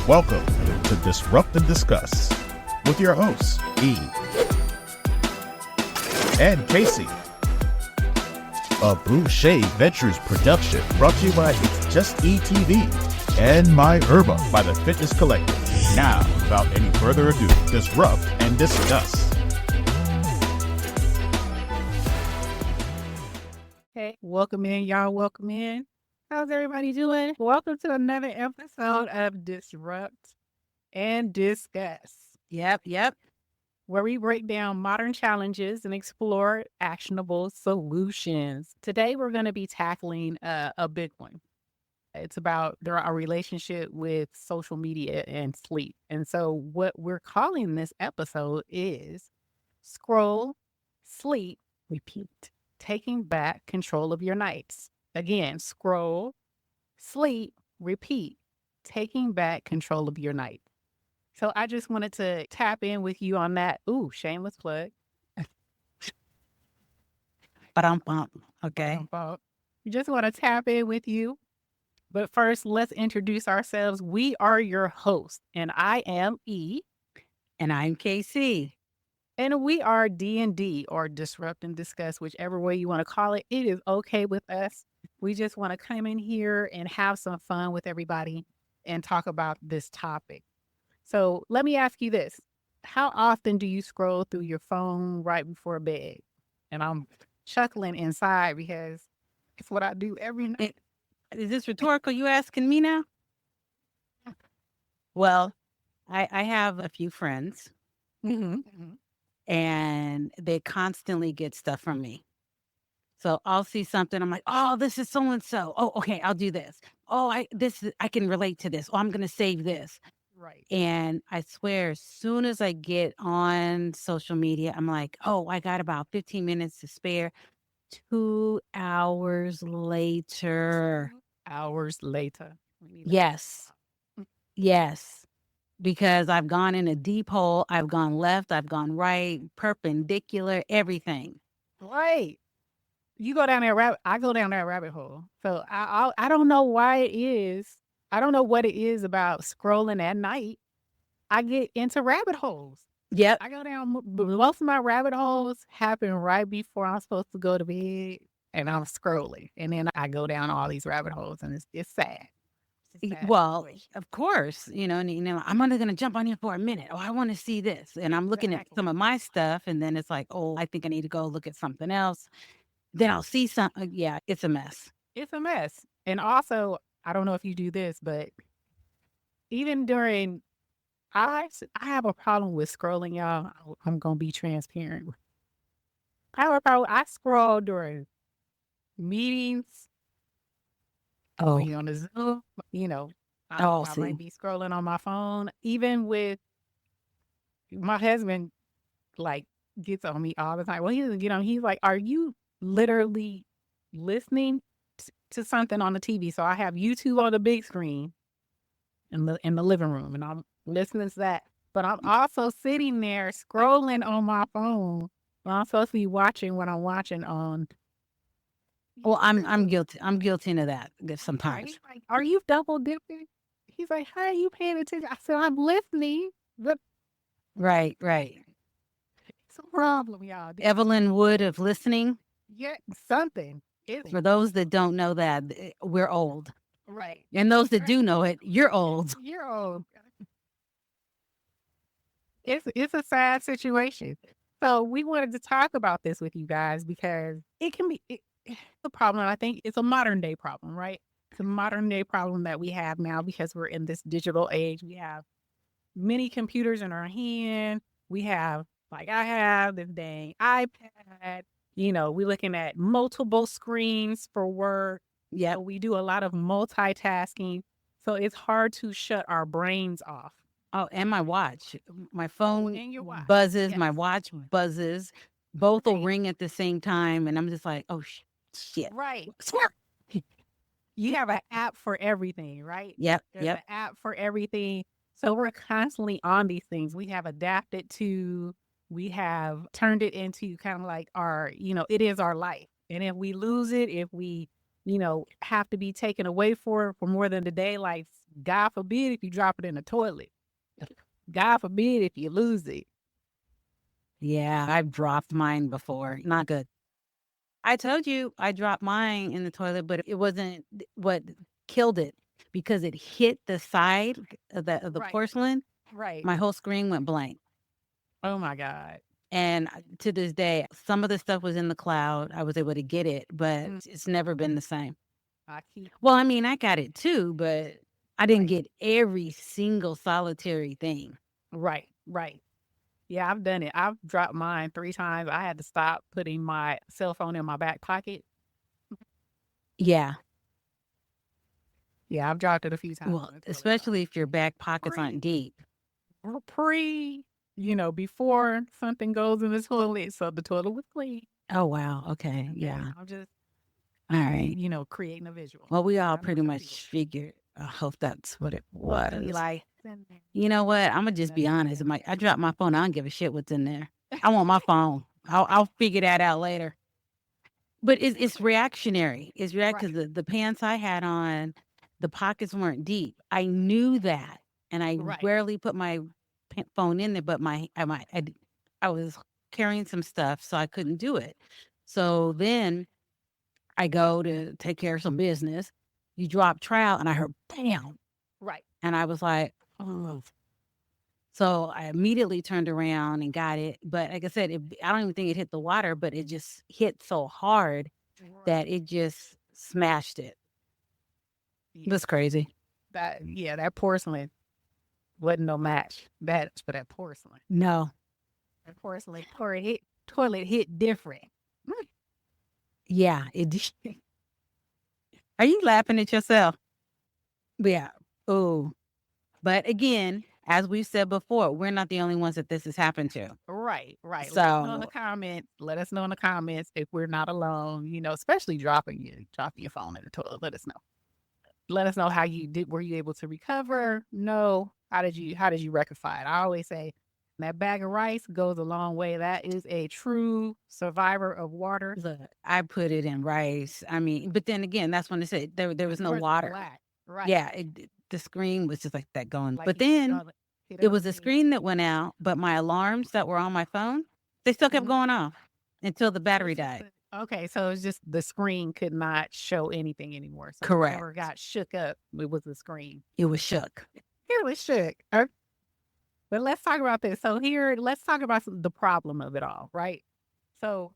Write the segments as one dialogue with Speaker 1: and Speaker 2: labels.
Speaker 1: Welcome to Disrupt and Discuss with your hosts, E and KayCee. A Boucher Ventures production brought to you by Just E TV and My Herba by the Fitness Collectif. Now, without any further ado, disrupt and discuss.
Speaker 2: Hey, welcome in, y'all. Welcome in. How's everybody doing? Welcome to another episode of Disrupt and Discuss. Yep. Where we break down modern challenges and explore actionable solutions. Today, we're going to be tackling a big one. It's about our relationship with social media and sleep. And so what we're calling this episode is Scroll, Sleep, Repeat. Taking back control of your nights. Again, scroll, sleep, repeat. Taking back control of your night. So I just wanted to tap in with you on that. Ooh, shameless plug.
Speaker 3: Okay.
Speaker 2: We just want to tap in with you. But first, let's introduce ourselves. We are your hosts, and I am E.
Speaker 3: And I'm KayCee.
Speaker 2: And we are D&D, or Disrupt and Discuss, whichever way you want to call it. It is okay with us. We just want to come in here and have some fun with everybody and talk about this topic. So let me ask you this. How often do you scroll through your phone right before bed? And I'm chuckling inside because it's what I do every night.
Speaker 3: Is this rhetorical? You asking me now? Well, I have a few friends. And they constantly get stuff from me. So I'll see something. I'm like, oh, this is so-and-so. Oh, okay, I'll do this. Oh, I can relate to this. Oh, I'm going to save this.
Speaker 2: Right.
Speaker 3: And I swear, as soon as I get on social media, I'm like, oh, I got about 15 minutes to spare. 2 hours later. Yes. Because I've gone in a deep hole. I've gone left. I've gone right, perpendicular, everything.
Speaker 2: Right. You go down that I go down that rabbit hole. So I don't know why it is. I don't know what it is about scrolling at night. I get into rabbit holes.
Speaker 3: Yep.
Speaker 2: I go down, most of my rabbit holes happen right before I'm supposed to go to bed, and I'm scrolling. And then I go down all these rabbit holes, and it's sad.
Speaker 3: Well, of course, and I'm only going to jump on here for a minute. Oh, I want to see this. And I'm looking at some of my stuff, and then it's like, oh, I think I need to go look at something else. Then I'll see something. Yeah, it's a mess.
Speaker 2: It's a mess. And also, I don't know if you do this, but even during, I have a problem with scrolling, y'all. I'm going to be transparent. I have a problem. I scroll during meetings.
Speaker 3: Oh,
Speaker 2: On the Zoom, I might be scrolling on my phone. Even with my husband, gets on me all the time. Well, he doesn't get on. He's like, "Are you literally listening to something on the TV?" So I have YouTube on the big screen in the living room, and I'm listening to that. But I'm also sitting there scrolling on my phone. I'm supposed to be watching what I'm watching on.
Speaker 3: Well, I'm guilty. I'm guilty of that sometimes.
Speaker 2: He's like, "Are you double dipping?" He's like, "How are you paying attention?" I said, "I'm listening." But
Speaker 3: Right.
Speaker 2: it's a problem, y'all.
Speaker 3: Evelyn Wood of listening.
Speaker 2: Yeah, something.
Speaker 3: For those that don't know that, we're old.
Speaker 2: Right.
Speaker 3: And those that do know it, you're old.
Speaker 2: You're old. It's a sad situation. So we wanted to talk about this with you guys because it can be a problem. I think it's a modern day problem, right? It's a modern day problem that we have now because we're in this digital age. We have many computers in our hand. We have, like I have this dang iPad. We're looking at multiple screens for work.
Speaker 3: Yeah,
Speaker 2: we do a lot of multitasking. So it's hard to shut our brains off.
Speaker 3: Oh, and my watch. My phone
Speaker 2: and your watch.
Speaker 3: buzzes.
Speaker 2: Yes.
Speaker 3: My watch buzzes. Both will ring at the same time. And I'm just like, oh, shit.
Speaker 2: Right. You have an app for everything, right?
Speaker 3: Yep.
Speaker 2: There's an app for everything. So we're constantly on these things. We have adapted to, we have turned it into kind of like our, it is our life. And if we lose it, if we, have to be taken away for more than the day, like God forbid if you drop it in the toilet. God forbid if you lose it.
Speaker 3: Yeah, I've dropped mine before. Not good. I told you I dropped mine in the toilet, but it wasn't what killed it because it hit the side of the
Speaker 2: Right.
Speaker 3: porcelain.
Speaker 2: Right.
Speaker 3: My whole screen went blank.
Speaker 2: Oh my God.
Speaker 3: And to this day, some of the stuff was in the cloud. I was able to get it, but it's never been the same.
Speaker 2: I keep
Speaker 3: Well, I mean, I got it too, but I didn't
Speaker 2: Right.
Speaker 3: get every single solitary thing.
Speaker 2: right. Yeah, I've done it. I've dropped mine 3 times. I had to stop putting my cell phone in my back pocket.
Speaker 3: Yeah.
Speaker 2: Yeah, I've dropped it a few times
Speaker 3: Well,
Speaker 2: in the toilet.
Speaker 3: especially if your back pockets aren't deep.
Speaker 2: Before something goes in the toilet, so the toilet was clean.
Speaker 3: Oh, wow. Okay.
Speaker 2: Okay,
Speaker 3: Yeah.
Speaker 2: I'm just,
Speaker 3: All right.
Speaker 2: creating a visual.
Speaker 3: Well, we
Speaker 2: I
Speaker 3: all
Speaker 2: know
Speaker 3: pretty
Speaker 2: some
Speaker 3: much
Speaker 2: people
Speaker 3: figured. I hope that's what it
Speaker 2: be
Speaker 3: was.
Speaker 2: like,
Speaker 3: You know what? I'm gonna just be honest. I dropped my phone. I don't give a shit what's in there. I want my phone. I'll figure that out later. But it's reactionary. It's reactive. The pants I had on, the pockets weren't deep. I knew that, and I
Speaker 2: Right.
Speaker 3: rarely put my phone in there. But I was carrying some stuff, so I couldn't do it. So then I go to take care of some business. You drop trowel, and I heard bam,
Speaker 2: Right.
Speaker 3: and I was like, oh. So I immediately turned around and got it. But like I said, I don't even think it hit the water, but it just hit so hard that it just smashed it. It was crazy.
Speaker 2: That porcelain wasn't no match. That's for that porcelain.
Speaker 3: No.
Speaker 2: That porcelain toilet hit different.
Speaker 3: Yeah. It did. Are you laughing at yourself? Yeah. Oh. But again, as we've said before, we're not the only ones that this has happened to.
Speaker 2: Right. Let us know in the
Speaker 3: So
Speaker 2: comments. Let us know in the comments if we're not alone. Especially dropping your phone in the toilet. Let us know. Let us know how you did. Were you able to recover? No. How did you rectify it? I always say that bag of rice goes a long way. That is a true survivor of water.
Speaker 3: look, I put it in rice. I mean, but then again, that's when they said there was no water.
Speaker 2: Flat. Right.
Speaker 3: Yeah, the screen was just like that going.
Speaker 2: Like
Speaker 3: But
Speaker 2: you
Speaker 3: then
Speaker 2: hit
Speaker 3: it
Speaker 2: on
Speaker 3: was the
Speaker 2: me.
Speaker 3: screen that went out, but my alarms that were on my phone, they still kept going off until the battery died.
Speaker 2: Okay, so it's just the screen could not show anything anymore. So
Speaker 3: Correct.
Speaker 2: whatever got shook up, it was the screen.
Speaker 3: It was shook.
Speaker 2: It was shook. But let's talk about this. So let's talk about the problem of it all, right? So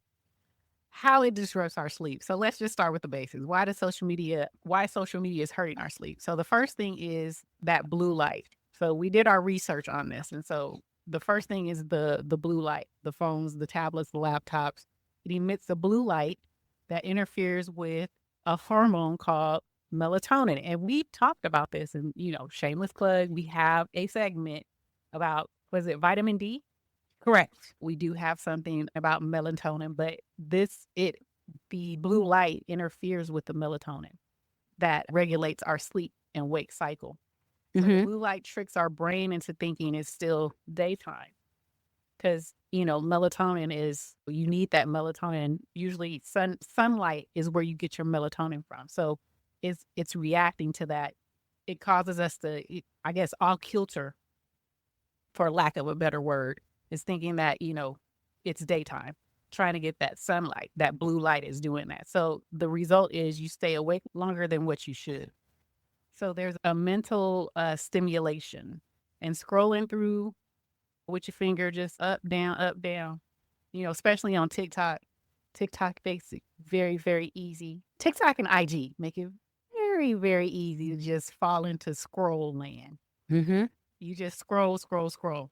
Speaker 2: how it disrupts our sleep. So let's just start with the basics. Why social media is hurting our sleep? So the first thing is that blue light. So we did our research on this. And so the first thing is the blue light, the phones, the tablets, the laptops. It emits a blue light that interferes with a hormone called melatonin. And we've talked about this and, shameless plug. We have a segment about, was it vitamin D?
Speaker 3: Correct.
Speaker 2: We do have something about melatonin, but the blue light interferes with the melatonin that regulates our sleep and wake cycle. So the blue light tricks our brain into thinking it's still daytime. Because, melatonin you need that melatonin. Usually sunlight is where you get your melatonin from. So it's reacting to that. It causes us to, I guess, all kilter, for lack of a better word, is thinking that, it's daytime, trying to get that sunlight. That blue light is doing that. So the result is you stay awake longer than what you should. So there's a mental stimulation, and scrolling through with your finger just up, down, especially on TikTok. TikTok makes it very, very easy. TikTok and IG make it very, very easy to just fall into scroll land. You just scroll.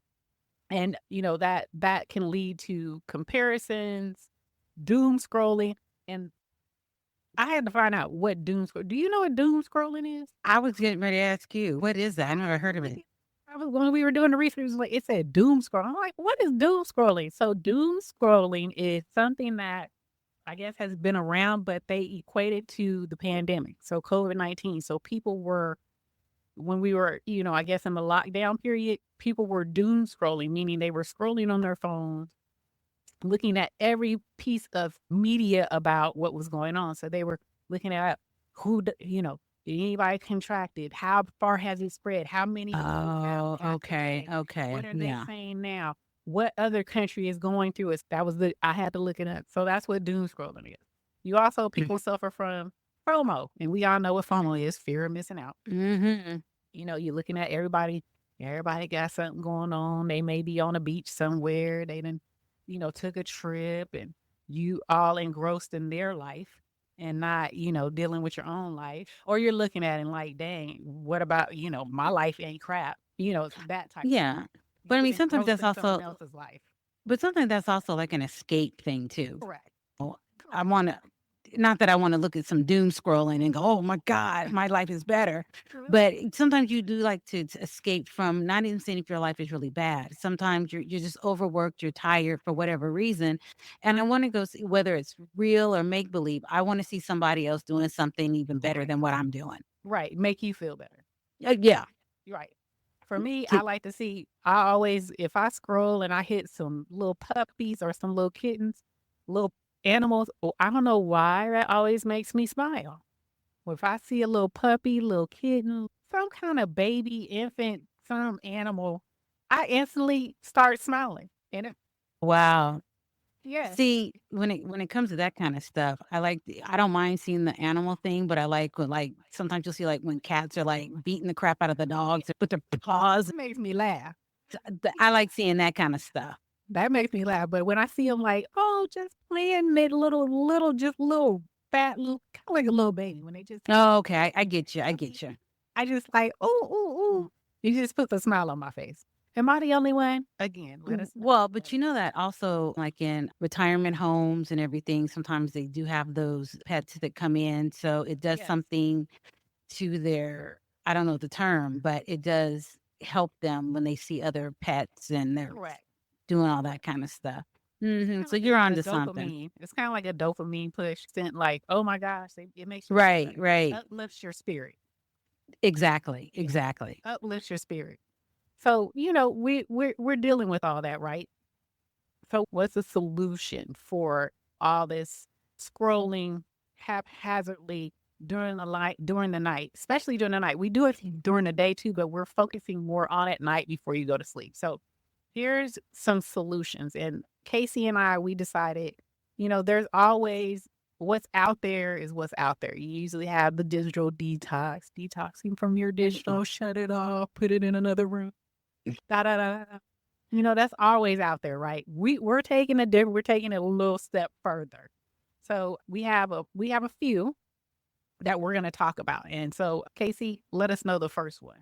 Speaker 2: And, that can lead to comparisons, doom scrolling. And I had to find out what doom scrolling. Do you know what doom scrolling is?
Speaker 3: I was getting ready to ask you, what is that? I never heard of it.
Speaker 2: When we were doing the research, it said doom scrolling. I'm like, what is doom scrolling? So doom scrolling is something that I guess has been around, but they equate it to the pandemic. So COVID-19. So people were, when we were, I guess in the lockdown period, people were doom scrolling, meaning they were scrolling on their phones, looking at every piece of media about what was going on. So they were looking at Anybody contracted? How far has it spread? How many people
Speaker 3: Oh,
Speaker 2: got
Speaker 3: okay,
Speaker 2: today?
Speaker 3: okay,
Speaker 2: What are they
Speaker 3: yeah.
Speaker 2: saying now? What other country is going through it? I had to look it up. So that's what doom scrolling is. You also, people suffer from FOMO, and we all know what FOMO is, fear of missing out.
Speaker 3: Mm-hmm.
Speaker 2: You're looking at everybody got something going on. They may be on a beach somewhere. They done, took a trip, and you all engrossed in their life and not, dealing with your own life. Or you're looking at it and like, dang, what about, my life ain't crap. It's that type of
Speaker 3: Yeah.
Speaker 2: thing.
Speaker 3: But I
Speaker 2: You
Speaker 3: mean, sometimes
Speaker 2: engrossed
Speaker 3: that's
Speaker 2: in someone
Speaker 3: also,
Speaker 2: else's life.
Speaker 3: but sometimes that's also like an escape thing too.
Speaker 2: Correct.
Speaker 3: I want to, not that I want to look at some doom scrolling and go, oh my God, my life is better. But sometimes you do like to escape from, not even saying if your life is really bad. Sometimes you're just overworked, you're tired for whatever reason. And I want to go see whether it's real or make believe. I want to see somebody else doing something even better than what I'm doing.
Speaker 2: Right. Make you feel better.
Speaker 3: Yeah.
Speaker 2: Right. For me, I
Speaker 3: See,
Speaker 2: like to see, I always, if I scroll and I hit some little puppies or some little kittens, little animals, I don't know why that always makes me smile. Or if I see a little puppy, little kitten, some kind of baby, infant, some animal, I instantly start smiling.
Speaker 3: wow.
Speaker 2: Yes,
Speaker 3: See, when it comes to that kind of stuff, I don't mind seeing the animal thing, but I like when like sometimes you'll see like when cats are like beating the crap out of the dogs with their paws.
Speaker 2: it makes me laugh.
Speaker 3: I like seeing that kind of stuff.
Speaker 2: That makes me laugh. But when I see them like, oh, just playing mid just little fat, little, kind of like a little baby, when they just,
Speaker 3: Oh, okay, I get you. I get you.
Speaker 2: I just like, ooh, ooh, ooh. You just put a smile on my face. Am I the only one? Again, let us know.
Speaker 3: Well, but you know that also, like in retirement homes and everything, sometimes they do have those pets that come in. So it does
Speaker 2: Yes,
Speaker 3: something to their, I don't know the term, but it does help them when they see other pets and they're
Speaker 2: correct.
Speaker 3: doing all that kind of stuff.
Speaker 2: Kinda
Speaker 3: So
Speaker 2: like
Speaker 3: you're
Speaker 2: a
Speaker 3: onto something.
Speaker 2: dopamine. It's kind of like a dopamine push. Sent like, oh my gosh, it makes you feel
Speaker 3: Right,
Speaker 2: better.
Speaker 3: right.
Speaker 2: Uplifts your spirit.
Speaker 3: Exactly,
Speaker 2: Yeah,
Speaker 3: exactly.
Speaker 2: uplifts your spirit. So we're dealing with all that, right? So what's the solution for all this scrolling haphazardly during the night, especially during the night? We do it during the day too, but we're focusing more on at night before you go to sleep. So here's some solutions. And Casey and I, we decided, there's always what's out there is what's out there. You usually have the digital detox, detoxing from your digital, shut it off, put it in another room. Da da da. Da. That's always out there, right? We're taking we're taking it a little step further. So we have a few that we're gonna talk about. And so Casey, let us know the first one.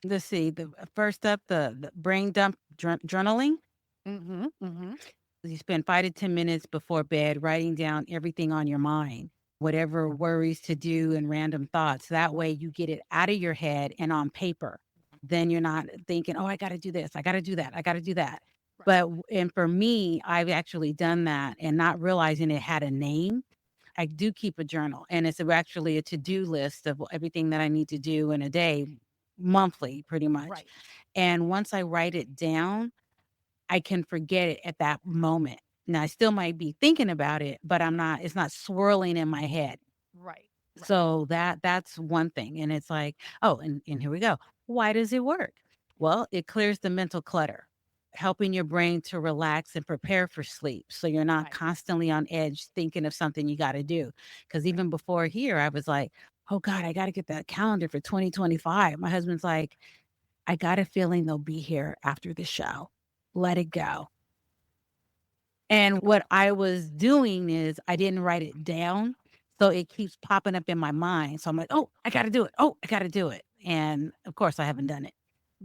Speaker 3: Let's see. The first up, the brain dump journaling.
Speaker 2: Mm-hmm. Mm-hmm.
Speaker 3: You spend 5 to 10 minutes before bed writing down everything on your mind, whatever worries to do and random thoughts. That way you get it out of your head and on paper. Then you're not thinking, oh, I got to do this, I got to do that, I got to do that.
Speaker 2: Right.
Speaker 3: And for me, I've actually done that and not realizing it had a name. I do keep a journal, and it's actually a to-do list of everything that I need to do in a day, monthly, pretty much.
Speaker 2: Right.
Speaker 3: And once I write it down, I can forget it at that moment. Now, I still might be thinking about it, but it's not swirling in my head.
Speaker 2: Right. Right.
Speaker 3: So that's one thing. And it's like, oh, and here we go. Why does it work? Well, it clears the mental clutter, helping your brain to relax and prepare for sleep. So you're not
Speaker 2: Right.
Speaker 3: constantly on edge thinking of something you got to do. Because even before here, I was like, oh God, I got to get that calendar for 2025. My husband's like, I got a feeling they'll be here after the show. Let it go. And what I was doing is I didn't write it down. So it keeps popping up in my mind. So I'm like, oh, I got to do it. Oh, I got to do it. And of course, I haven't done it.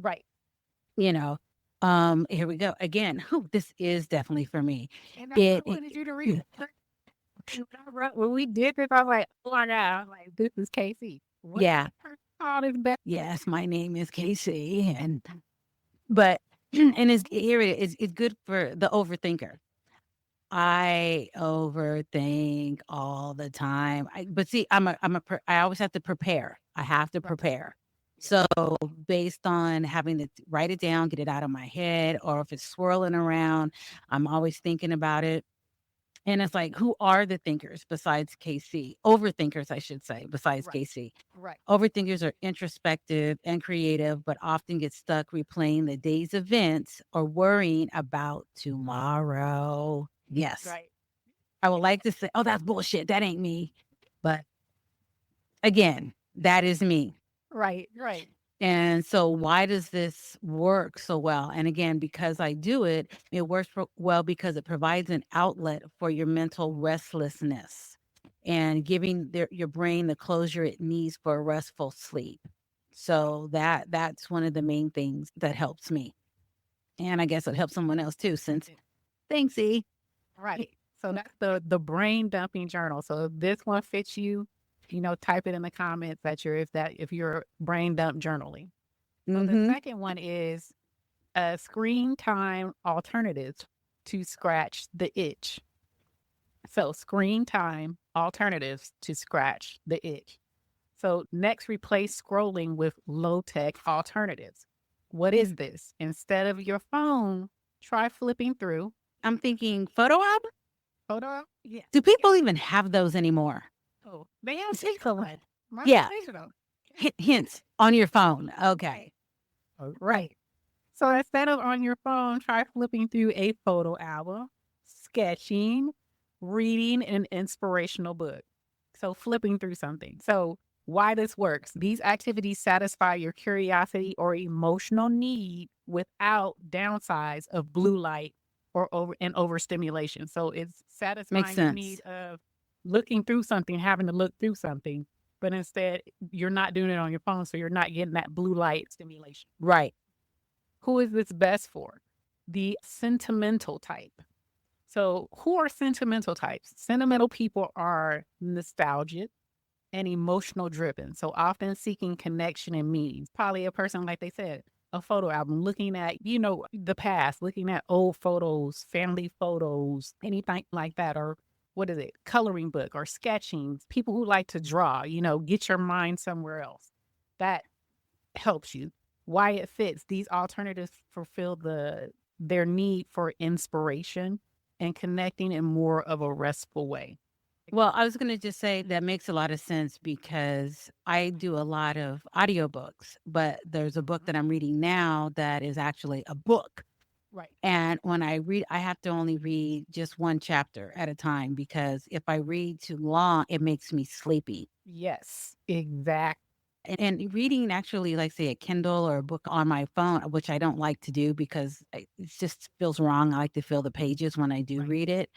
Speaker 2: Right.
Speaker 3: You know, here we go again. This is definitely for me.
Speaker 2: And I
Speaker 3: It,
Speaker 2: wanted you to read it. When we did this, I was like, oh my God, I was like, this is Casey. What
Speaker 3: yeah,
Speaker 2: all this back?
Speaker 3: yes, my name is KayCee, but and it's good for the overthinker. I overthink all the time. But see, I always have to prepare. I have to prepare. So based on having to write it down, get it out of my head, or if it's swirling around, I'm always thinking about it. And it's like, who are the thinkers besides KayCee? Overthinkers, I should say, besides
Speaker 2: Right.
Speaker 3: KayCee.
Speaker 2: Right.
Speaker 3: Overthinkers are introspective and creative, but often get stuck replaying the day's events or worrying about tomorrow. Yes.
Speaker 2: Right.
Speaker 3: I would like to say, oh, that's bullshit. That ain't me. But again, that is me.
Speaker 2: Right. Right.
Speaker 3: And so why does this work so well? And again, because I do it, it works well because it provides an outlet for your mental restlessness and giving your brain the closure it needs for a restful sleep. So that's one of the main things that helps me. And I guess it helps someone else too, since thanks, E.
Speaker 2: Right. So that's the brain dumping journal. So if this one fits you, type it in the comments that if you're brain dump journaling. So the second one is a screen time alternative to scratch the itch. So screen time alternatives to scratch the itch. So next, replace scrolling with low-tech alternatives. What is this? Instead of your phone, try flipping through.
Speaker 3: I'm thinking photo album?
Speaker 2: Photo? Yeah.
Speaker 3: Do people even have those anymore?
Speaker 2: Oh, they have digital one.
Speaker 3: Yeah.
Speaker 2: Digital.
Speaker 3: Hints on your phone. Okay.
Speaker 2: Right. So instead of on your phone, try flipping through a photo album, sketching, reading an inspirational book. So flipping through something. So why this works. These activities satisfy your curiosity or emotional need without downsides of blue light or overstimulation. So it's satisfying your need of looking through something, having to look through something, but instead you're not doing it on your phone, so you're not getting that blue light stimulation.
Speaker 3: Right.
Speaker 2: Who is this best for? The sentimental type. So who are sentimental types? Sentimental people are nostalgic and emotional driven. So often seeking connection and meaning. Probably a person, like they said, a photo album, looking at, the past, looking at old photos, family photos, anything like that. Or what is it? Coloring book or sketching. People who like to draw, get your mind somewhere else. That helps you. Why it fits. These alternatives fulfill their need for inspiration and connecting in more of a restful way.
Speaker 3: Well, I was going to just say that makes a lot of sense because I do a lot of audiobooks, but there's a book that I'm reading now that is actually a book.
Speaker 2: Right.
Speaker 3: And when I read, I have to only read just one chapter at a time because if I read too long, it makes me sleepy.
Speaker 2: Yes, exactly.
Speaker 3: And reading actually, like say a Kindle or a book on my phone, which I don't like to do because it just feels wrong. I like to feel the pages when I do read.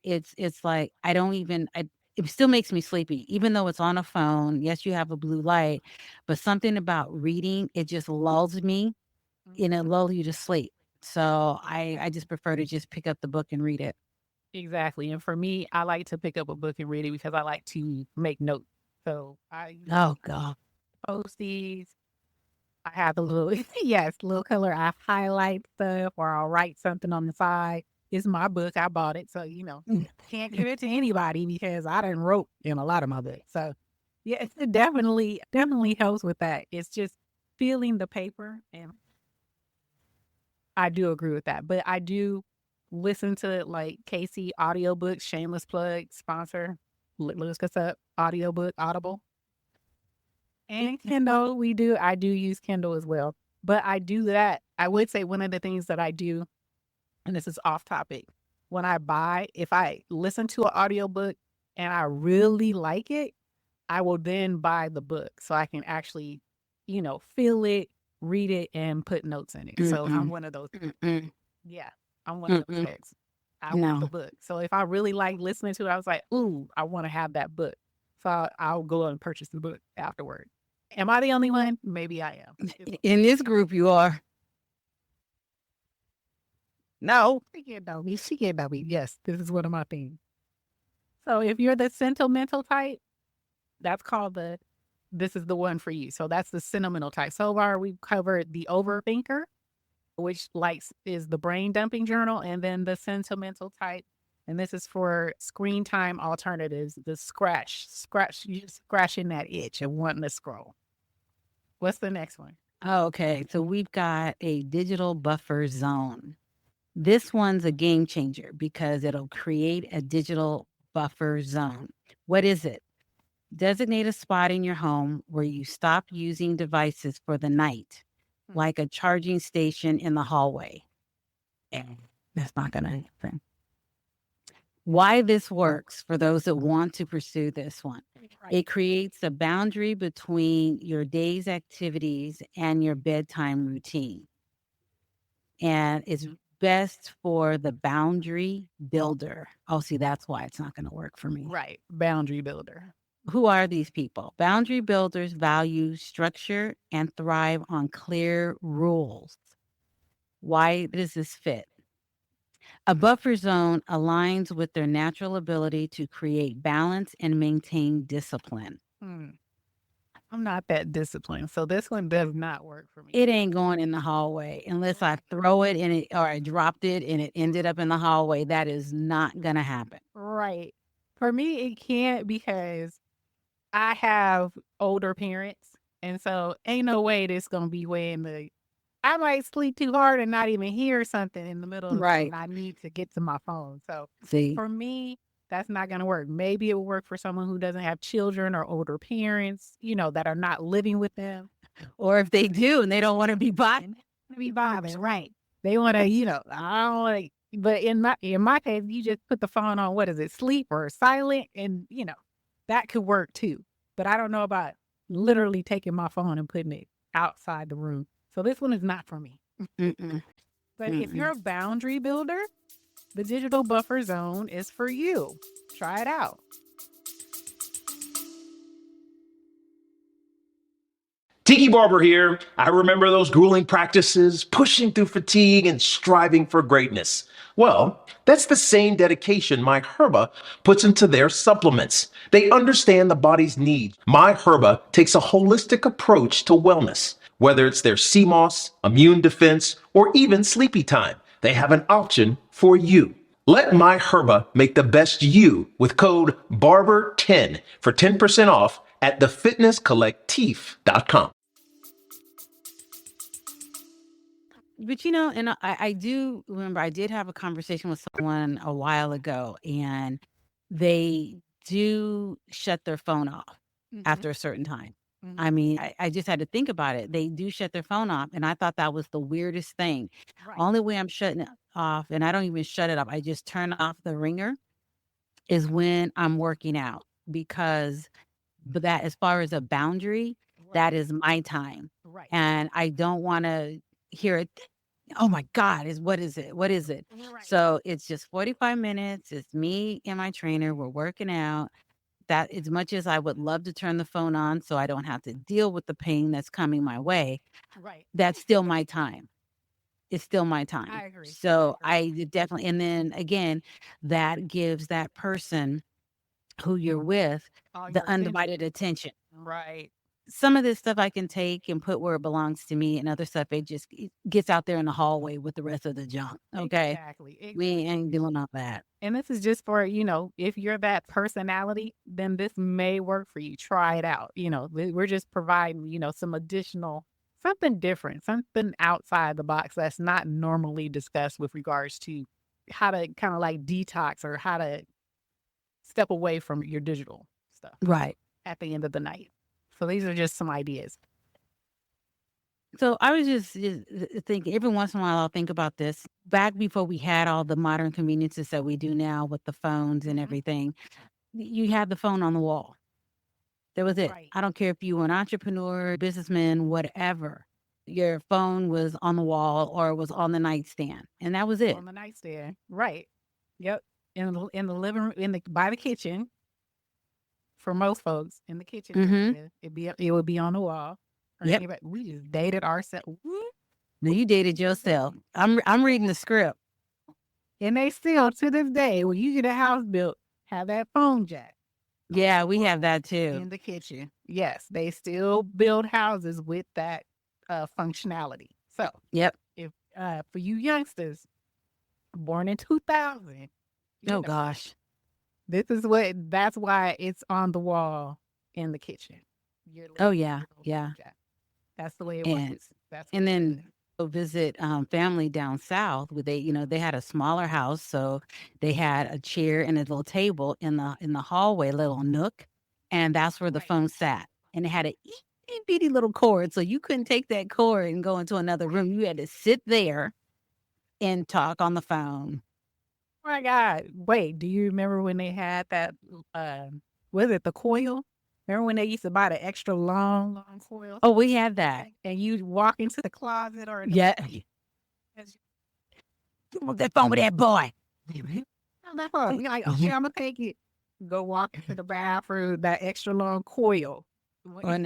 Speaker 3: It's like I don't even. It still makes me sleepy, even though it's on a phone. Yes, you have a blue light, but something about reading it just lulls me, and it lulls you to sleep. So I just prefer to just pick up the book and read it.
Speaker 2: Exactly. And for me, I like to pick up a book and read it because I like to make notes. So
Speaker 3: Oh God.
Speaker 2: Posties. I have the little little color. I highlight stuff or I'll write something on the side. It's my book. I bought it. So, can't give it to anybody because I didn't wrote in a lot of my books. So yeah, it definitely helps with that. It's just feeling the paper, and I do agree with that. But I do listen to like KayCee audiobooks, shameless plug, sponsor, look us up, audiobook, Audible. And Kindle, I do use Kindle as well. But I do that. I would say one of the things that I do, and this is off topic, if I listen to an audiobook and I really like it, I will then buy the book so I can actually, feel it, read it, and put notes in it. So I'm one of those. Yeah, I'm one of those folks. I want the book. So if I really like listening to it, I was like, ooh, I want to have that book. So I'll go and purchase the book afterward. Am I the only one? Maybe I am.
Speaker 3: In this group, you are. No.
Speaker 2: She can't know me. Yes, this is one of my things. So if you're the sentimental type, that's called this is the one for you. So that's the sentimental type. So far, we've covered the overthinker, which is the brain dumping journal, and then the sentimental type. And this is for screen time alternatives, the you scratching that itch and wanting to scroll. What's the next one?
Speaker 3: Okay, so we've got a digital buffer zone. This one's a game changer because it'll create a digital buffer zone. What is it? Designate a spot in your home where you stop using devices for the night, like a charging station in the hallway. And that's not going to happen. Why this works for those that want to pursue this one. It creates a boundary between your day's activities and your bedtime routine. And it's best for the boundary builder. Oh, see, that's why it's not going to work for me.
Speaker 2: Right. Boundary builder.
Speaker 3: Who are these people? Boundary builders value structure and thrive on clear rules. Why does this fit? A buffer zone aligns with their natural ability to create balance and maintain discipline.
Speaker 2: I'm not that disciplined, so this one does not work for me.
Speaker 3: It ain't going in the hallway unless I throw it in it, or I dropped it and it ended up in the hallway. That is not going to happen.
Speaker 2: Right. For me, it can't because I have older parents, and so ain't no way this gonna be when I might sleep too hard and not even hear something in the middle of the night, and I need to get to my phone. So
Speaker 3: See,
Speaker 2: for me, that's not gonna work. Maybe it will work for someone who doesn't have children or older parents, that are not living with them.
Speaker 3: or if they do and they don't want to be bothered.
Speaker 2: Right. They want to, I don't want to. But in my case, you just put the phone on. What is it, sleep or silent, and that could work too. But I don't know about literally taking my phone and putting it outside the room. So this one is not for me. But if you're a boundary builder, the digital buffer zone is for you. Try it out.
Speaker 4: Tiki Barber here. I remember those grueling practices, pushing through fatigue and striving for greatness. Well, that's the same dedication My Herba puts into their supplements. They understand the body's needs. My Herba takes a holistic approach to wellness. Whether it's their CMOS, immune defense, or even sleepy time, they have an option for you. Let My Herba make the best you with code BARBER10 for 10% off at thefitnesscollectif.com.
Speaker 3: But and I do remember I did have a conversation with someone a while ago, and they do shut their phone off after a certain time. I mean, I just had to think about it. They do shut their phone off, and I thought that was the weirdest thing.
Speaker 2: Right.
Speaker 3: Only way I'm shutting it off, and I don't even shut it off, I just turn off the ringer, is when I'm working out, because that, as far as a boundary, that is my time.
Speaker 2: Right.
Speaker 3: And I don't want to hear it. Oh my God, what is it? What is it?
Speaker 2: Right.
Speaker 3: So it's just 45 minutes. It's me and my trainer. We're working out. That, as much as I would love to turn the phone on so I don't have to deal with the pain that's coming my way,
Speaker 2: Right.
Speaker 3: that's still my time. It's still my time.
Speaker 2: I agree.
Speaker 3: So I definitely, and then again, that gives that person who you're with
Speaker 2: All
Speaker 3: the
Speaker 2: your
Speaker 3: undivided attention.
Speaker 2: Right.
Speaker 3: Some of this stuff I can take and put where it belongs to me, and other stuff it gets out there in the hallway with the rest of the junk. Okay.
Speaker 2: Exactly.
Speaker 3: We ain't doing all that.
Speaker 2: And this is just for, if you're that personality, then this may work for you. Try it out. We're just providing, some additional, something different, something outside the box that's not normally discussed with regards to how to kind of like detox or how to step away from your digital stuff.
Speaker 3: Right.
Speaker 2: At the end of the night. So these are just some ideas.
Speaker 3: So I was just thinking, every once in a while I'll think about this. Back before we had all the modern conveniences that we do now with the phones and everything, you had the phone on the wall. That was it.
Speaker 2: Right.
Speaker 3: I don't care if you were an entrepreneur, businessman, whatever. Your phone was on the wall or was on the nightstand, and that was it.
Speaker 2: On the nightstand. Right. Yep. In the living room, by the kitchen. For most folks, in the kitchen, it would be on the wall.
Speaker 3: Yep.
Speaker 2: Anybody, we just dated ourselves.
Speaker 3: No, you dated yourself. I'm reading the script.
Speaker 2: And they still, to this day, when you get a house built, have that phone jack.
Speaker 3: Yeah, we have that too.
Speaker 2: In the kitchen. Yes, they still build houses with that functionality. So,
Speaker 3: Yep.
Speaker 2: If for you youngsters born in 2000,
Speaker 3: Oh gosh.
Speaker 2: that's why it's on the wall in the kitchen.
Speaker 3: Oh yeah, yeah.
Speaker 2: That's the way it
Speaker 3: And
Speaker 2: works.
Speaker 3: and then go visit family down south where they had a smaller house, so they had a chair and a little table in the hallway, little nook, and that's where the phone sat, and it had a itty bitty little cord, so you couldn't take that cord and go into another room. You had to sit there and talk on the phone.
Speaker 2: Oh my God. Wait, do you remember when they had that, was it the coil? Remember when they used to buy the extra long coil?
Speaker 3: Oh, we had that.
Speaker 2: And you walk into the closet or
Speaker 3: Yeah. Move that phone with that boy.
Speaker 2: that phone. You're like, okay, I'm gonna take it. Go walk into the bathroom, that extra long coil.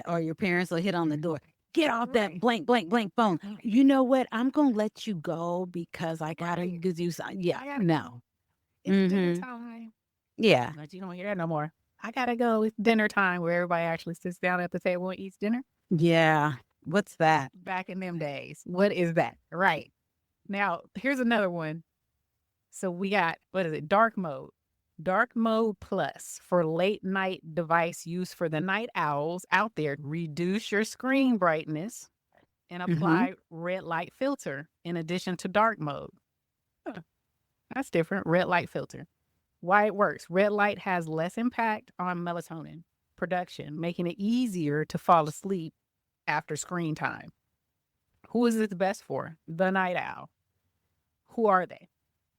Speaker 3: Or your parents will hit on the door. Get off that blank, blank, blank phone. You know what? I'm going to let you go because I got to give you some. Yeah, no.
Speaker 2: It's dinner time.
Speaker 3: Yeah.
Speaker 2: But you don't hear that no more. I got to go. It's dinner time where everybody actually sits down at the table and eats dinner.
Speaker 3: Yeah. What's that?
Speaker 2: Back in them days. What is that? Right. Now, here's another one. So we got, what is it? Dark mode. Dark mode plus for late night device use for the night owls out there. Reduce your screen brightness and apply red light filter in addition to dark mode. That's different. Red light filter. Why it works. Red light has less impact on melatonin production, making it easier to fall asleep after screen time. Who is this best for? The night owl. Who are they?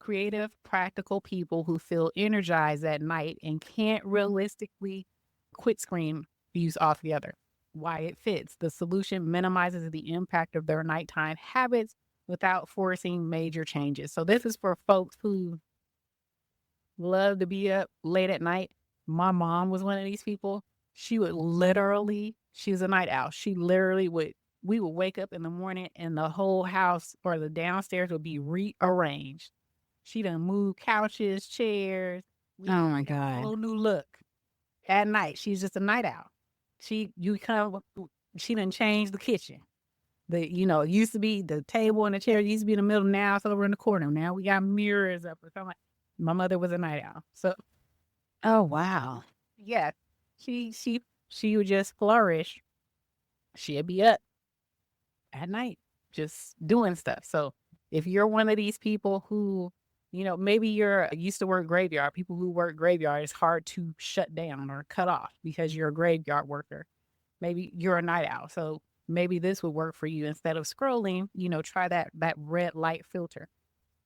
Speaker 2: Creative, practical people who feel energized at night and can't realistically quit screen use altogether. Why it fits. The solution minimizes the impact of their nighttime habits without forcing major changes. So this is for folks who love to be up late at night. My mom was one of these people. She would literally, she's a night owl. She literally we would wake up in the morning and the whole house or the downstairs would be rearranged. She done moved couches, chairs.
Speaker 3: Oh my God.
Speaker 2: A whole new look at night. She's just a night owl. She done changed the kitchen. It used to be the table and the chair used to be in the middle. Now it's over in the corner. Now we got mirrors up or something. My mother was a night owl. So,
Speaker 3: oh wow.
Speaker 2: Yeah, she would just flourish. She'd be up at night just doing stuff. So if you're one of these people who, maybe you're used to work graveyard, people who work graveyard, it's hard to shut down or cut off because you're a graveyard worker. Maybe you're a night owl. So maybe this would work for you. Instead of scrolling, try that red light filter.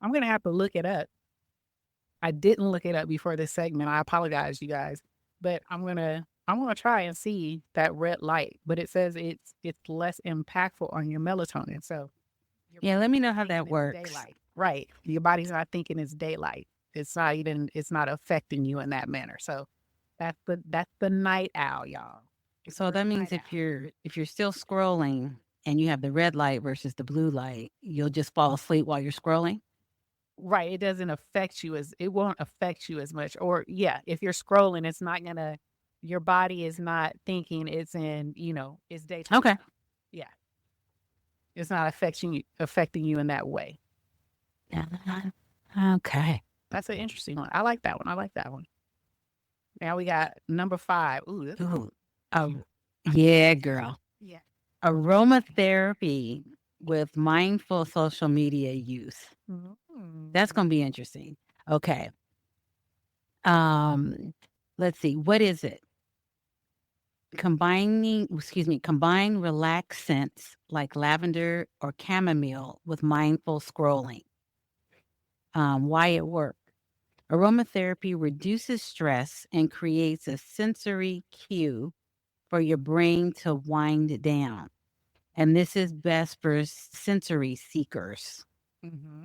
Speaker 2: I'm going to have to look it up. I didn't look it up before this segment. I apologize, you guys, but I'm going to try and see that red light, but it says it's less impactful on your melatonin. So
Speaker 3: yeah, let me know how that works.
Speaker 2: Daylight. Right. Your body's not thinking it's daylight. It's not affecting you in that manner. So that's the night owl, y'all.
Speaker 3: So that means if you're still scrolling and you have the red light versus the blue light, you'll just fall asleep while you're scrolling.
Speaker 2: Right. It won't affect you as much. Or yeah, if you're scrolling, it's not gonna, your body is not thinking it's in, it's daytime.
Speaker 3: Okay.
Speaker 2: Yeah. It's not affecting you in that way.
Speaker 3: Okay.
Speaker 2: That's an interesting one. I like that one. Now we got number 5. Ooh.
Speaker 3: Yeah, girl.
Speaker 2: Yeah.
Speaker 3: Aromatherapy with mindful social media use.
Speaker 2: Mm-hmm.
Speaker 3: That's going to be interesting. Okay. Let's see. What is it? Combine relaxed scents like lavender or chamomile with mindful scrolling. Why it works. Aromatherapy reduces stress and creates a sensory cue for your brain to wind down. And this is best for sensory seekers.
Speaker 2: Mm-hmm.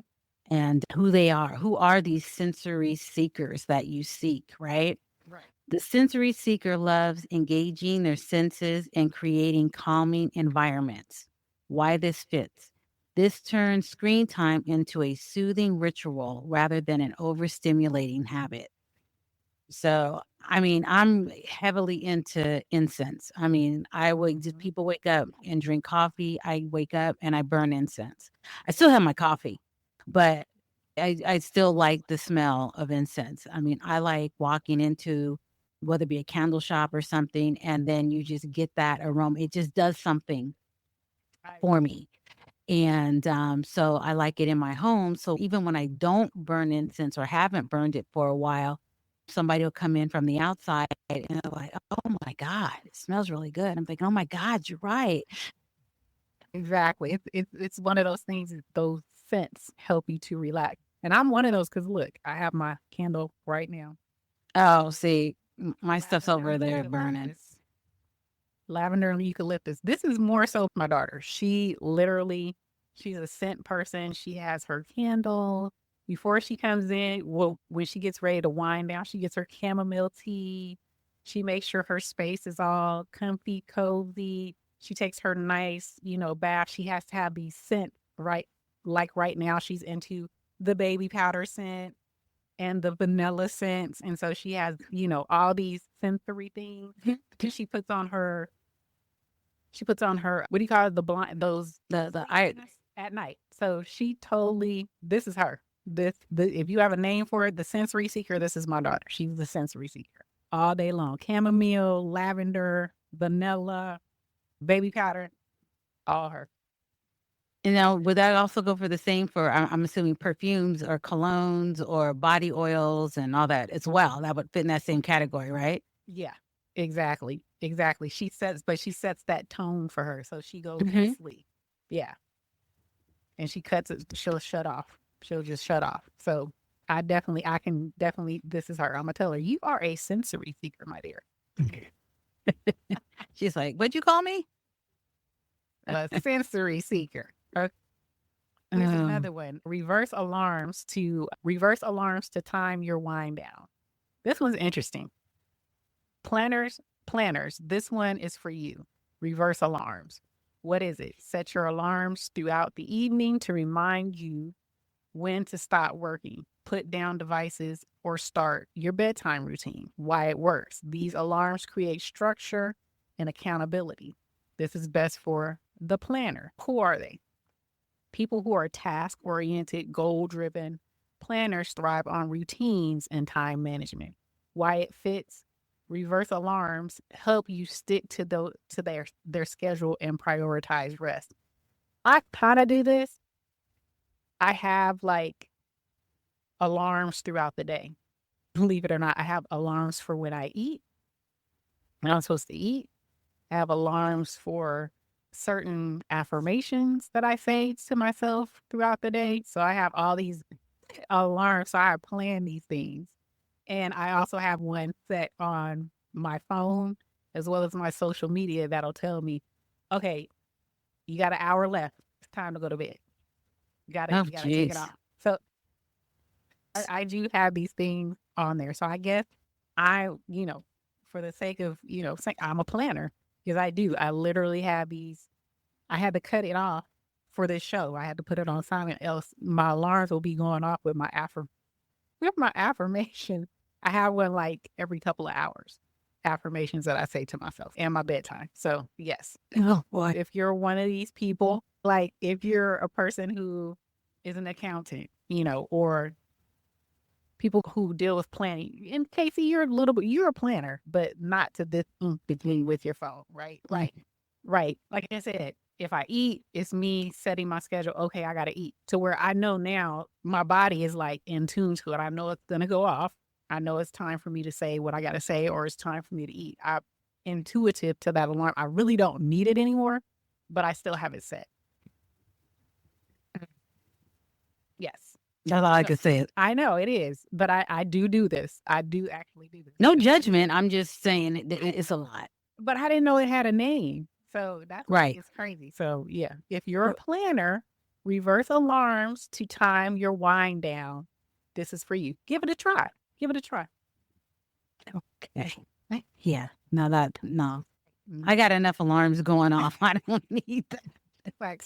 Speaker 3: And who they are. Who are these sensory seekers that you seek, right?
Speaker 2: Right.
Speaker 3: The sensory seeker loves engaging their senses and creating calming environments. Why this fits. This turns screen time into a soothing ritual rather than an overstimulating habit. So, I'm heavily into incense. People wake up and drink coffee. I wake up and I burn incense. I still have my coffee, but I still like the smell of incense. I like walking into whether it be a candle shop or something, and then you just get that aroma. It just does something for me. And so I like it in my home. So even when I don't burn incense or haven't burned it for a while, somebody will come in from the outside and they're like, oh my God, it smells really good. I'm thinking, oh my God, you're right.
Speaker 2: Exactly. It's one of those things that those scents help you to relax. And I'm one of those because look, I have my candle right now.
Speaker 3: Oh, see, my stuff's
Speaker 2: Lavender
Speaker 3: over there
Speaker 2: and
Speaker 3: burning.
Speaker 2: eucalyptus. Lavender and eucalyptus. This is more so my daughter. She's a scent person. She has her candle. Before she comes in, well, when she gets ready to wind down, she gets her chamomile tea. She makes sure her space is all comfy, cozy. She takes her nice, bath. She has to have these scent, right? Like right now, she's into the baby powder scent and the vanilla scents. And so she has, all these sensory things. She puts on her, what do you call it? The blind, those, at night. So she totally, this is her. If you have a name for it, the sensory seeker, this is my daughter. She's the sensory seeker all day long. Chamomile, lavender, vanilla, baby powder, all her.
Speaker 3: And now, would that also go for the same for, I'm assuming, perfumes or colognes or body oils and all that as well? That would fit in that same category, right?
Speaker 2: Yeah, exactly. She sets that tone for her. So she goes to sleep. Yeah. And she cuts it. She'll shut off. She'll just shut off. So this is her. I'm going to tell her, you are a sensory seeker, my dear.
Speaker 3: She's like, what'd you call me?
Speaker 2: A sensory seeker. Here's another one. Reverse alarms to time your wind down. This one's interesting. Planners, this one is for you. Reverse alarms. What is it? Set your alarms throughout the evening to remind you when to stop working, put down devices, or start your bedtime routine. Why it works. These alarms create structure and accountability. This is best for the planner. Who are they? People who are task-oriented, goal-driven. Planners thrive on routines and time management. Why it fits. Reverse alarms help you stick to their schedule and prioritize rest. I kind of do this. I have like alarms throughout the day. Believe it or not, I have alarms for when I eat, when I'm supposed to eat. I have alarms for certain affirmations that I say to myself throughout the day. So I have all these alarms. So I plan these things. And I also have one set on my phone as well as my social media that'll tell me, okay, you got an hour left. It's time to go to bed. You gotta take it off. So I do have these things on there. So I guess for the sake of, saying I'm a planner, because I literally have these. I had to cut it off for this show. I had to put it on silent, else my alarms will be going off with my affirmation. I have one like every couple of hours. Affirmations that I say to myself and my bedtime. So yes.
Speaker 3: Oh boy.
Speaker 2: If you're one of these people, like if you're a person who is an accountant, or people who deal with planning. And KayCee, you're a planner, but not to this degree with your phone, right? Right. Like I said, if I eat, it's me setting my schedule. Okay, I got to eat, to where I know now my body is like in tune to it. I know it's going to go off. I know it's time for me to say what I got to say, or it's time for me to eat. I'm intuitive to that alarm. I really don't need it anymore, but I still have it set. Yes.
Speaker 3: That's all I can say.
Speaker 2: I know it is, but I do this. I do actually do this.
Speaker 3: No judgment. I'm just saying it's a lot.
Speaker 2: But I didn't know it had a name. So that's
Speaker 3: right.
Speaker 2: It's crazy. So yeah, if you're a planner, reverse alarms to time your wind down. This is for you. Give it a try.
Speaker 3: Okay. Yeah. No. I got enough alarms going off. I don't need that.
Speaker 2: Like,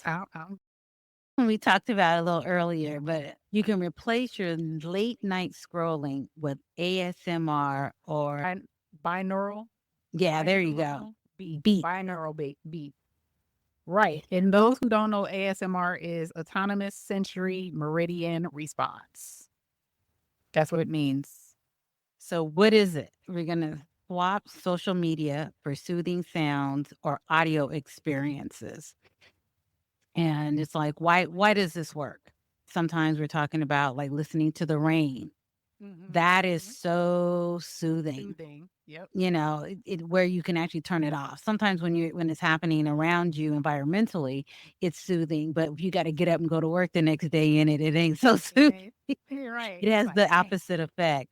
Speaker 3: we talked about it a little earlier, but you can replace your late night scrolling with ASMR or
Speaker 2: binaural.
Speaker 3: Yeah, there you go.
Speaker 2: Beat. Binaural beat. Right. And those who don't know, ASMR is autonomous sensory meridian response. That's what it means.
Speaker 3: So what is it? We're going to swap social media for soothing sounds or audio experiences. And it's like, why does this work? Sometimes we're talking about like listening to the rain. That is so soothing.
Speaker 2: Yep.
Speaker 3: You know, where you can actually turn it off. Sometimes when it's happening around you environmentally, it's soothing. But if you got to get up and go to work the next day in it, it ain't so soothing.
Speaker 2: You're right.
Speaker 3: It has
Speaker 2: It's
Speaker 3: the
Speaker 2: like, dang.
Speaker 3: opposite effect.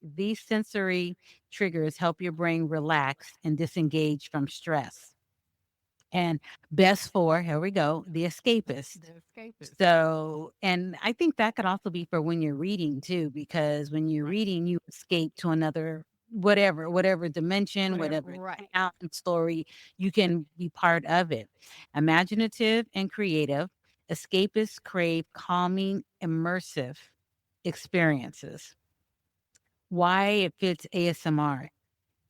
Speaker 3: These sensory triggers help your brain relax and disengage from stress. And best for, here we go, the escapist.
Speaker 2: The escapist.
Speaker 3: So, and I think that could also be for when you're reading too, because when you're reading, you escape to another whatever dimension, whatever town, story, you can be part of it. Imaginative and creative, escapists crave calming, immersive experiences. Why it fits ASMR.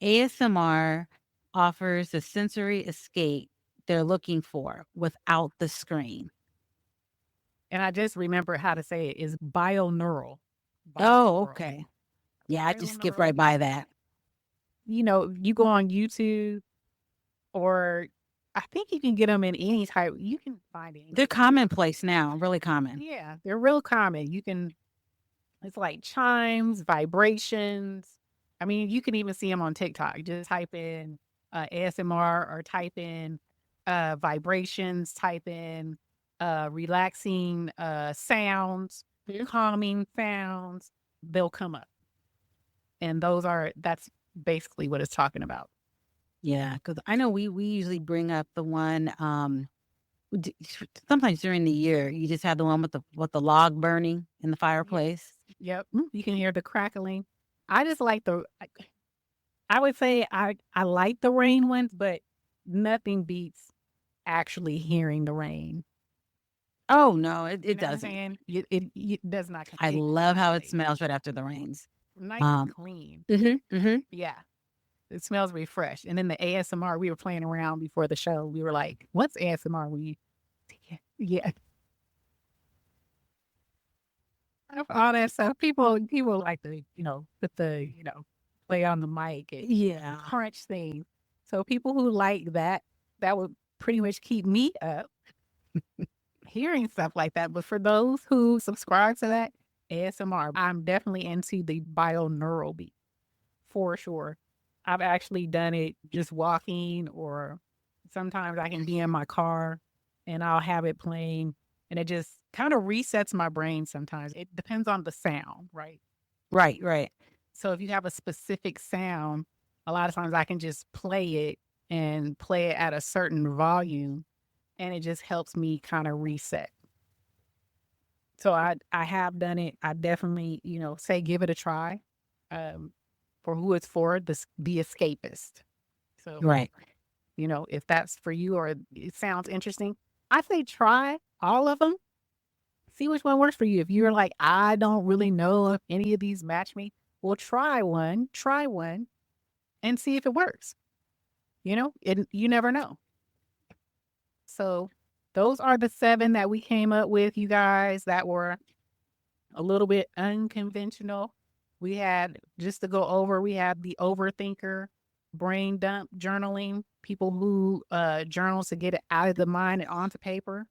Speaker 3: ASMR offers the sensory escape they're looking for without the screen.
Speaker 2: And I just remember how to say it is bioneural.
Speaker 3: Oh, okay. Yeah, I just skipped right by that.
Speaker 2: You know, you go on YouTube, or I think you can get them in any type. You can find it.
Speaker 3: They're commonplace now, really common.
Speaker 2: Yeah, they're real common. It's like chimes, vibrations. I mean, you can even see them on TikTok. Just type in ASMR or type in vibrations, type in relaxing sounds, calming sounds. They'll come up. And that's basically what it's talking about.
Speaker 3: Yeah, because I know we usually bring up the one sometimes during the year. You just have the one with the log burning in the fireplace.
Speaker 2: Yep, you can hear the crackling. I just like I would say I like the rain ones, but nothing beats actually hearing the rain.
Speaker 3: Oh no, it
Speaker 2: You know what I'm
Speaker 3: doesn't.
Speaker 2: saying? It does not.
Speaker 3: I love how it smells right after the rains.
Speaker 2: Nice and clean. Yeah. It smells refreshed. And then the ASMR, we were playing around before the show. We were like, what's ASMR? Yeah. All that stuff. People like to, put play on the mic and crunch things. So people who like that would pretty much keep me up hearing stuff like that. But for those who subscribe to that ASMR, I'm definitely into the binaural beat for sure. I've actually done it just walking, or sometimes I can be in my car and I'll have it playing, and it just kind of resets my brain sometimes. It depends on the sound, right?
Speaker 3: Right.
Speaker 2: So if you have a specific sound, a lot of times I can just play it at a certain volume, and it just helps me kind of reset. So I have done it. I definitely, say give it a try. For who it's for, the escapist. So,
Speaker 3: right.
Speaker 2: If that's for you or it sounds interesting, I say try all of them. See which one works for you. If you're like, I don't really know if any of these match me, well, try one, and see if it works. You never know. So those are the 7 that we came up with, you guys, that were a little bit unconventional. We had, just to go over, we had the overthinker, brain dump journaling, people who journal to get it out of the mind and onto paper.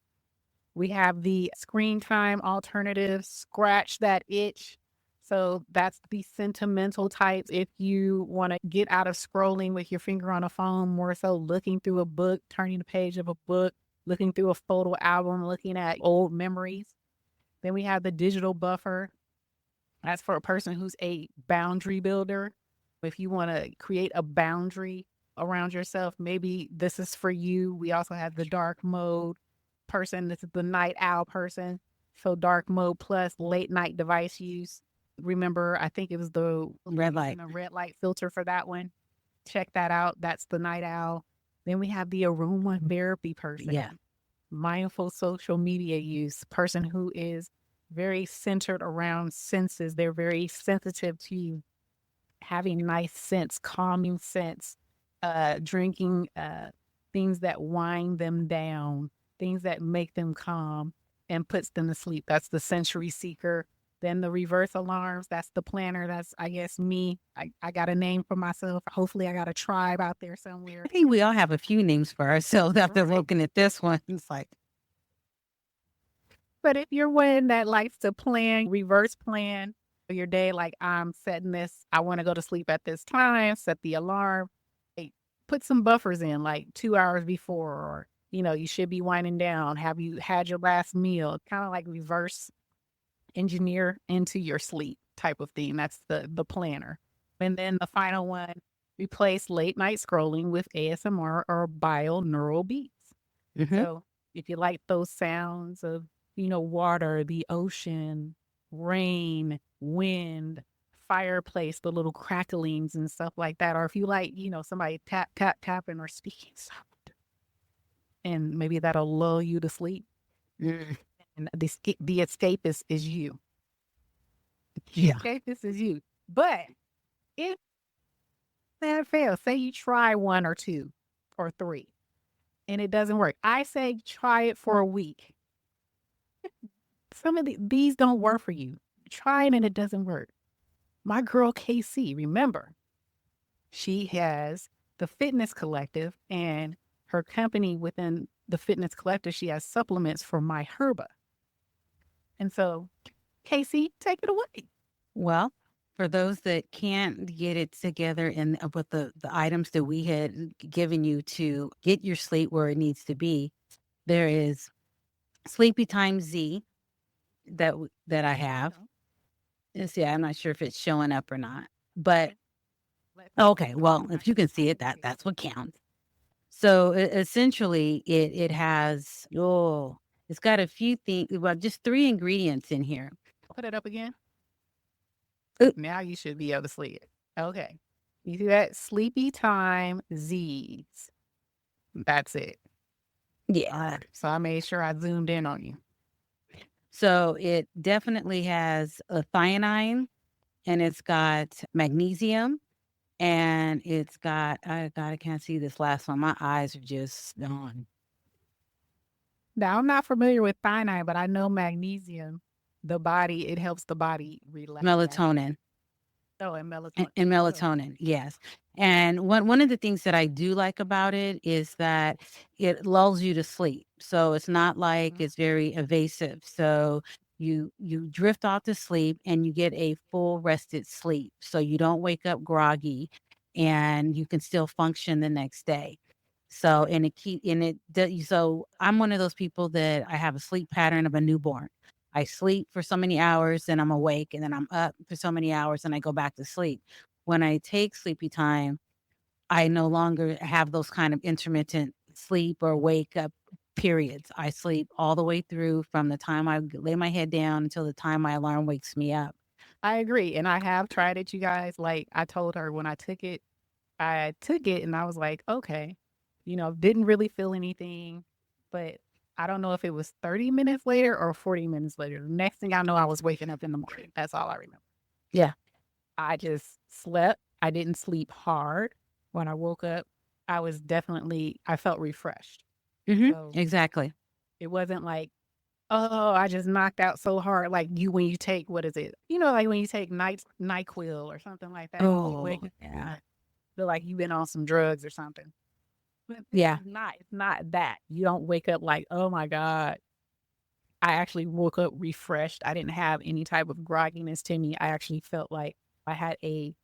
Speaker 2: We have the screen time alternative, scratch that itch. So that's the sentimental types. If you want to get out of scrolling with your finger on a phone, more so looking through a book, turning the page of a book, looking through a photo album, looking at old memories. Then we have the digital buffer. That's for a person who's a boundary builder. If you want to create a boundary around yourself, maybe this is for you. We also have the dark mode person. This is the night owl person. So dark mode plus late night device use. Remember, I think it was the red light filter for that one. Check that out. That's the night owl. Then we have the aromatherapy person.
Speaker 3: Yeah.
Speaker 2: Mindful social media use, person who is very centered around senses. They're very sensitive to having nice scents, calming scents, drinking things that wind them down, things that make them calm and puts them to sleep. That's the sensory seeker. Then the reverse alarms, that's the planner. That's, I guess, me. I got a name for myself. Hopefully I got a tribe out there somewhere.
Speaker 3: I think we all have a few names for ourselves after looking at this one. It's like,
Speaker 2: But if you're one that likes to reverse plan your day, like I'm setting this, I want to go to sleep at this time, set the alarm, hey, put some buffers in like 2 hours before, or, you should be winding down. Have you had your last meal? Kind of like reverse engineer into your sleep type of thing. That's the planner. And then the final one, replace late night scrolling with ASMR or binaural beats.
Speaker 3: Mhm.
Speaker 2: So if you like those sounds of, water, the ocean, rain, wind, fireplace, the little cracklings and stuff like that, or if you like, somebody tap, tap, tapping or speaking soft, and maybe that'll lull you to sleep.
Speaker 3: Mm.
Speaker 2: And the escapist is you.
Speaker 3: Yeah.
Speaker 2: Escapist is you. But if that fails, say you try one or two or three and it doesn't work, I say try it for a week. Some of these don't work for you. Try it and it doesn't work. My girl KayCee, remember, she has the Fitness Collective, and her company within the Fitness Collective, she has supplements for my herba. And so, KayCee, take it away.
Speaker 3: Well, for those that can't get it together and with the items that we had given you to get your sleep where it needs to be, there is Sleepy Time Z that I have. And see, I'm not sure if it's showing up or not, but okay. Well, if you can see it, that's what counts. So essentially, it has it's got a few things. Well, just 3 ingredients in here.
Speaker 2: Put it up again.
Speaker 3: Oop.
Speaker 2: Now you should be able to see it. Okay. You see that? Sleepy Time Z's. That's it.
Speaker 3: Yeah.
Speaker 2: So I made sure I zoomed in on you.
Speaker 3: So it definitely has a thionine, and it's got magnesium, and it's got I can't see this last one. My eyes are just gone.
Speaker 2: Now, I'm not familiar with thionine, but I know magnesium, it helps the body relax.
Speaker 3: Melatonin.
Speaker 2: Oh, and melatonin.
Speaker 3: And melatonin, yes. And one of the things that I do like about it is that it lulls you to sleep. So it's not like
Speaker 2: Mhm.
Speaker 3: it's very evasive. So you drift off to sleep and you get a full rested sleep. So you don't wake up groggy and you can still function the next day. So so I'm one of those people that I have a sleep pattern of a newborn. I sleep for so many hours and I'm awake, and then I'm up for so many hours and I go back to sleep. When I take sleepy time, I no longer have those kind of intermittent sleep or wake up periods. I sleep all the way through from the time I lay my head down until the time my alarm wakes me up.
Speaker 2: I agree. And I have tried it, you guys. Like I told her when I took it and I was like, okay, didn't really feel anything. But I don't know if it was 30 minutes later or 40 minutes later. The next thing I know, I was waking up in the morning. That's all I remember.
Speaker 3: Yeah.
Speaker 2: I just slept. I didn't sleep hard. When I woke up, I felt refreshed. So
Speaker 3: Exactly.
Speaker 2: it wasn't like, oh, I just knocked out so hard. Like when you take, what is it? Like when you take NyQuil or something like that. You wake up,
Speaker 3: Yeah.
Speaker 2: feel like you've been on some drugs or something. But
Speaker 3: Yeah.
Speaker 2: it's not that. You don't wake up like, oh my God. I actually woke up refreshed. I didn't have any type of grogginess to me. I actually felt like I had a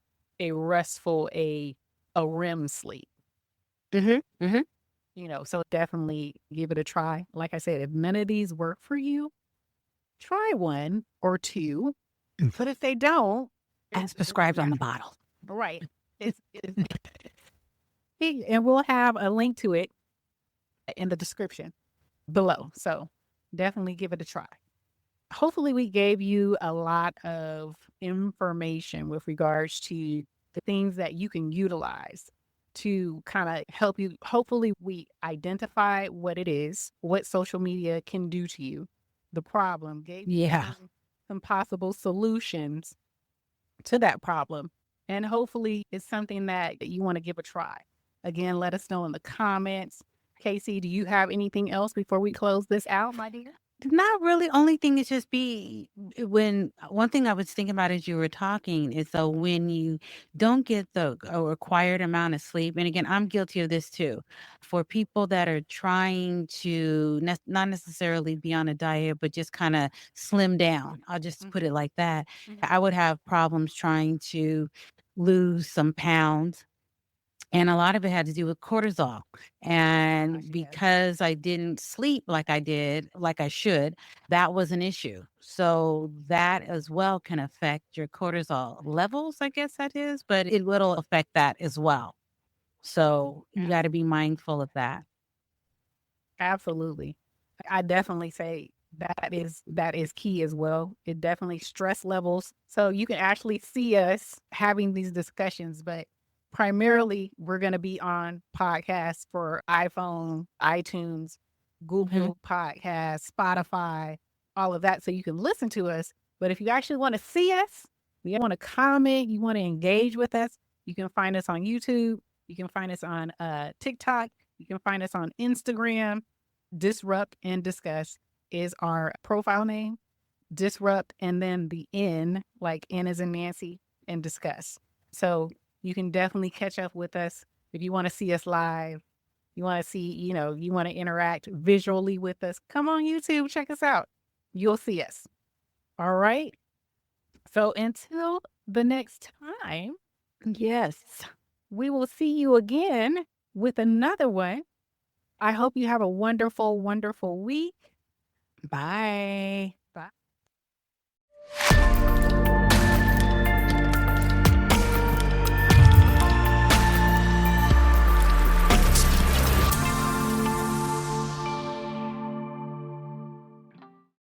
Speaker 2: restful, a REM sleep. So definitely give it a try. Like I said, if none of these work for you, try one or two. But if they don't,
Speaker 3: As prescribed on the bottle.
Speaker 2: right. And we'll have a link to it in the description below. So definitely give it a try. Hopefully we gave you a lot of information with regards to the things that you can utilize to kind of help you. Hopefully we identify what it is, what social media can do to you, the problem, gave you some possible solutions to that problem. And hopefully it's something that you want to give a try. Again, let us know in the comments. KayCee, do you have anything else before we close this out, my dear?
Speaker 3: Not really. Only thing is just be when one thing I was thinking about as you were talking is so when you don't get the required amount of sleep, and again, I'm guilty of this too. For people that are trying to not necessarily be on a diet, but just kind of slim down, I'll just put it like that. I would have problems trying to lose some pounds. And a lot of it had to do with cortisol. And
Speaker 2: Yes.
Speaker 3: because I didn't sleep like I did, like I should, that was an issue. So that as well can affect your cortisol levels, I guess that is, but it will affect that as well. So you got to be mindful of that.
Speaker 2: Absolutely. I definitely say that is key as well. It definitely stress levels. So you can actually see us having these discussions, but primarily we're going to be on podcasts for iPhone, iTunes, Google Podcasts, Spotify, all of that. So you can listen to us. But if you actually want to see us, you want to comment, you want to engage with us, you can find us on YouTube. You can find us on TikTok. You can find us on Instagram. Disrupt and Discuss is our profile name. Disrupt and then the N, like N as in Nancy, and Discuss. So you can definitely catch up with us if you want to see us live. You want to see, you want to interact visually with us. Come on YouTube, check us out. You'll see us. All right. So until the next time,
Speaker 3: Yes.
Speaker 2: we will see you again with another one. I hope you have a wonderful, wonderful week.
Speaker 3: Bye.
Speaker 2: Bye.